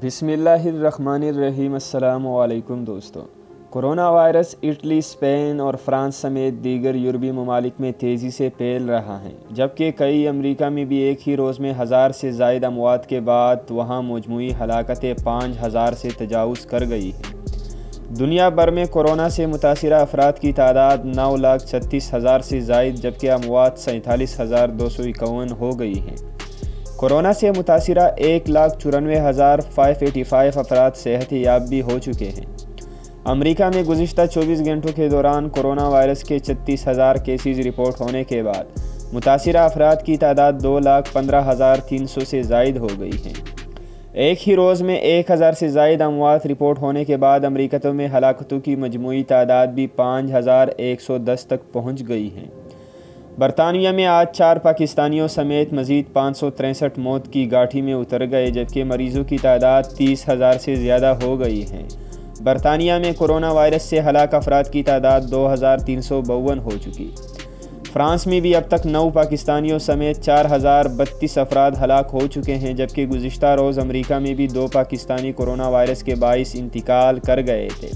بسم اللہ الرحمن الرحیم۔ السلام علیکم دوستو۔ کرونا وائرس اٹلی، اسپین اور فرانس سمیت دیگر یورپی ممالک میں تیزی سے پھیل رہا ہے، جبکہ کئی امریکہ میں بھی ایک ہی روز میں 1000 سے زائد اموات کے بعد وہاں مجموعی ہلاکتیں 5000 سے تجاوز کر گئی ہیں۔ دنیا بھر میں کورونا سے متاثرہ افراد کی تعداد 9,36,000 سے زائد جبکہ اموات 47,251 ہو گئی ہیں۔ کورونا سے متاثرہ 1,94,585 افراد صحت یاب بھی ہو چکے ہیں۔ امریکہ میں گزشتہ 24 گھنٹوں کے دوران کورونا وائرس کے 36,000 کیسز رپورٹ ہونے کے بعد متاثرہ افراد کی تعداد 2,15,300 سے زائد ہو گئی ہے۔ ایک ہی روز میں 1,000 سے زائد اموات رپورٹ ہونے کے بعد امریکتوں میں ہلاکتوں کی مجموعی تعداد بھی 5,110 تک پہنچ گئی ہے۔ برطانیہ میں آج 4 پاکستانیوں سمیت مزید 563 موت کی گھاٹی میں اتر گئے جبکہ مریضوں کی تعداد 30,000 سے زیادہ ہو گئی ہے۔ برطانیہ میں کورونا وائرس سے ہلاک افراد کی تعداد 2,352 ہو چکی۔ فرانس میں بھی اب تک 9 پاکستانیوں سمیت 4,032 افراد ہلاک ہو چکے ہیں جبکہ گزشتہ روز امریکہ میں بھی 2 پاکستانی کورونا وائرس کے باعث انتقال کر گئے تھے۔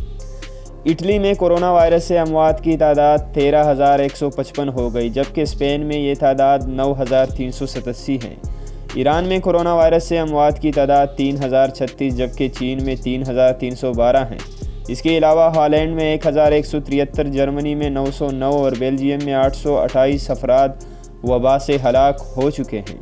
اٹلی میں کورونا وائرس سے اموات کی تعداد 13,155 ہو گئی جبکہ اسپین میں یہ تعداد 9,387 ہے۔ ایران میں کورونا وائرس سے اموات کی تعداد 3,036 جبکہ چین میں 3,312 ہیں۔ اس کے علاوہ ہالینڈ میں 1,173، جرمنی میں 909 اور بیلجیم میں 828 افراد وبا سے ہلاک ہو چکے ہیں۔